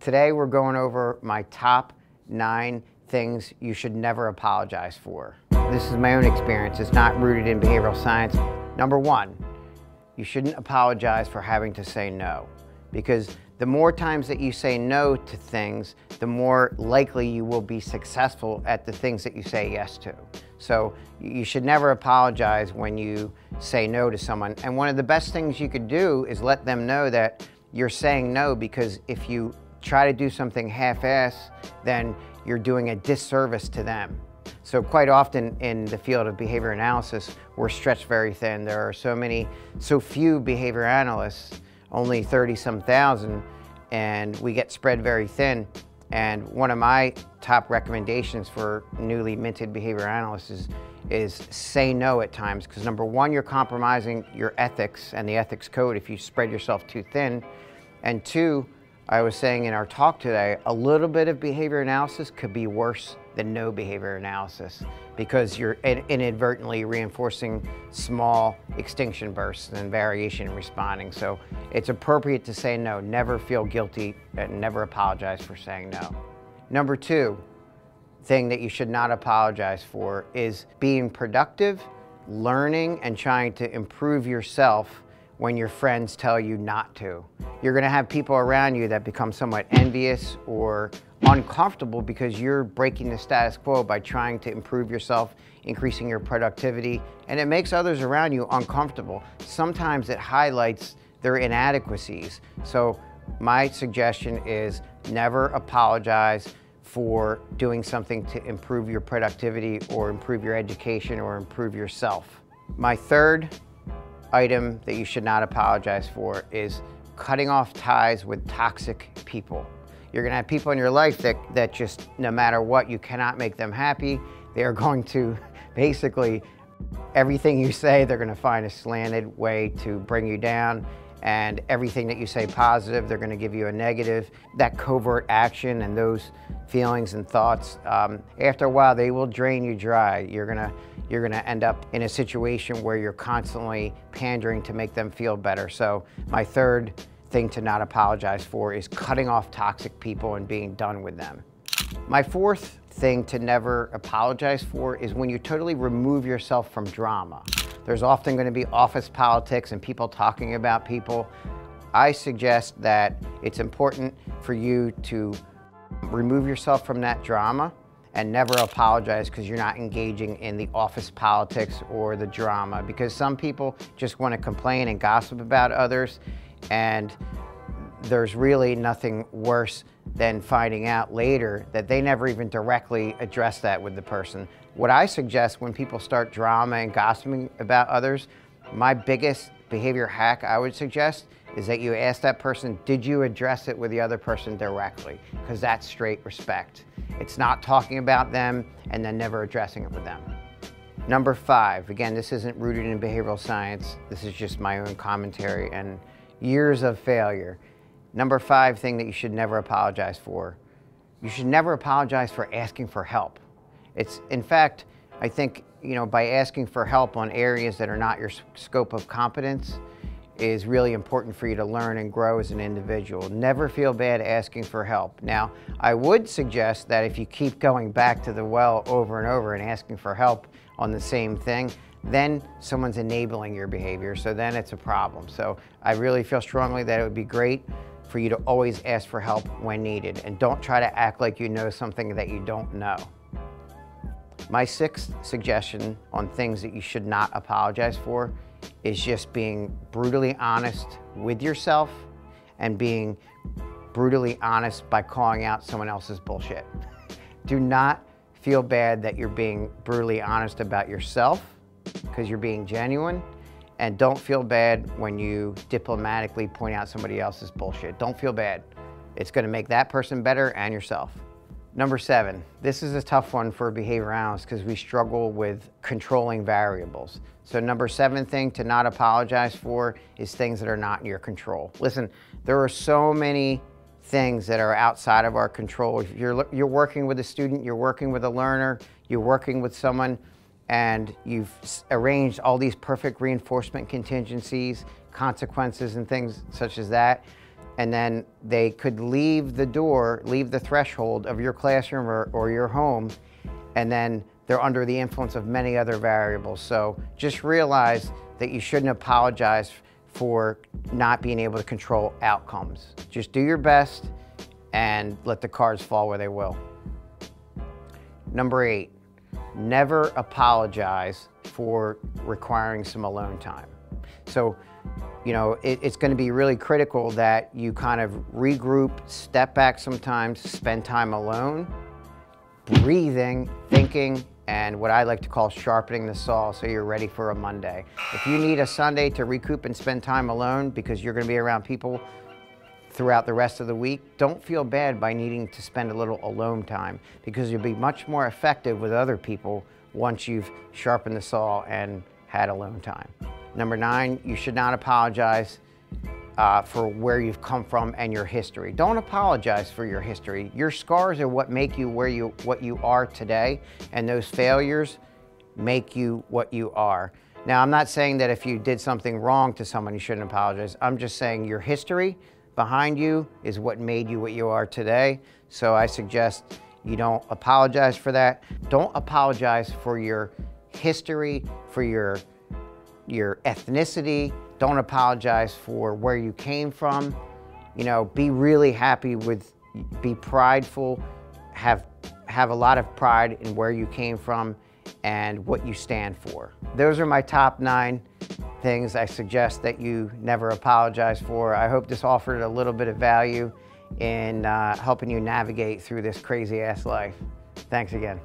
Today we're going over my top 9 things you should never apologize for. This is my own experience. It's not rooted in behavioral science. Number 1, you shouldn't apologize for having to say no, because the more times that you say no to things, the more likely you will be successful at the things that you say yes to. So you should never apologize when you say no to someone. And one of the best things you could do is let them know that you're saying no, because if you try to do something half-ass, then you're doing a disservice to them. So quite often in the field of behavior analysis, we're stretched very thin. There are so few behavior analysts, only 30-some thousand, and we get spread very thin. And one of my top recommendations for newly minted behavior analysts is say no at times, because number 1, you're compromising your ethics and the ethics code if you spread yourself too thin. And 2, I was saying in our talk today, a little bit of behavior analysis could be worse than no behavior analysis, because you're inadvertently reinforcing small extinction bursts and variation in responding. So it's appropriate to say no. Never feel guilty and never apologize for saying no. Number 2 thing that you should not apologize for is being productive, learning, and trying to improve yourself when your friends tell you not to. You're going to have people around you that become somewhat envious or uncomfortable because you're breaking the status quo by trying to improve yourself, increasing your productivity, and it makes others around you uncomfortable. Sometimes it highlights their inadequacies. So my suggestion is never apologize for doing something to improve your productivity or improve your education or improve yourself. My third item that you should not apologize for is cutting off ties with toxic people. You're gonna have people in your life that just, no matter what, you cannot make them happy. They are going to basically, everything you say, they're gonna find a slanted way to bring you down, and everything that you say positive, they're gonna give you a negative. That covert action and those feelings and thoughts, after a while, they will drain you dry. You're gonna end up in a situation where you're constantly pandering to make them feel better. So my third thing to not apologize for is cutting off toxic people and being done with them. My fourth thing to never apologize for is when you totally remove yourself from drama. There's often going to be office politics and people talking about people. I suggest that it's important for you to remove yourself from that drama and never apologize because you're not engaging in the office politics or the drama, because some people just want to complain and gossip about others, and there's really nothing worse than finding out later that they never even directly addressed that with the person. What I suggest when people start drama and gossiping about others, my biggest behavior hack I would suggest is that you ask that person, did you address it with the other person directly? Because that's straight respect. It's not talking about them and then never addressing it with them. Number 5, again, this isn't rooted in behavioral science. This is just my own commentary and years of failure. Number 5 thing that you should never apologize for. You should never apologize for asking for help. In fact, I think, by asking for help on areas that are not your scope of competence is really important for you to learn and grow as an individual. Never feel bad asking for help. Now, I would suggest that if you keep going back to the well over and over and asking for help on the same thing, then someone's enabling your behavior, so then it's a problem. So I really feel strongly that it would be great for you to always ask for help when needed, and don't try to act like you know something that you don't know. My 6th suggestion on things that you should not apologize for is just being brutally honest with yourself and being brutally honest by calling out someone else's bullshit. Do not feel bad that you're being brutally honest about yourself, because you're being genuine, and don't feel bad when you diplomatically point out somebody else's bullshit. Don't feel bad. It's going to make that person better and yourself. Number 7, this is a tough one for behavior analysts because we struggle with controlling variables. So number 7 thing to not apologize for is things that are not in your control. Listen, there are so many things that are outside of our control. If you're working with a student, you're working with a learner, you're working with someone, and you've arranged all these perfect reinforcement contingencies, consequences, and things such as that. and then they could leave the door, leave the threshold of your classroom or your home, and then they're under the influence of many other variables. So just realize that you shouldn't apologize for not being able to control outcomes. Just do your best and let the cards fall where they will. Number 8, never apologize for requiring some alone time. So, you know, it's going to be really critical that you kind of regroup, step back sometimes, spend time alone, breathing, thinking, and what I like to call sharpening the saw so you're ready for a Monday. If you need a Sunday to recoup and spend time alone because you're going to be around people throughout the rest of the week, don't feel bad by needing to spend a little alone time, because you'll be much more effective with other people once you've sharpened the saw and had alone time. Number 9, you should not apologize for where you've come from and your history. Don't apologize for your history. Your scars are what make you what you are today, and those failures make you what you are. Now, I'm not saying that if you did something wrong to someone, you shouldn't apologize. I'm just saying your history behind you is what made you what you are today. So I suggest you don't apologize for that. Don't apologize for your history, for your ethnicity. Don't apologize for where you came from. You know, be really happy with, be prideful, have a lot of pride in where you came from and what you stand for. Those are my top 9 things I suggest that you never apologize for. I hope this offered a little bit of value in helping you navigate through this crazy ass life. Thanks again.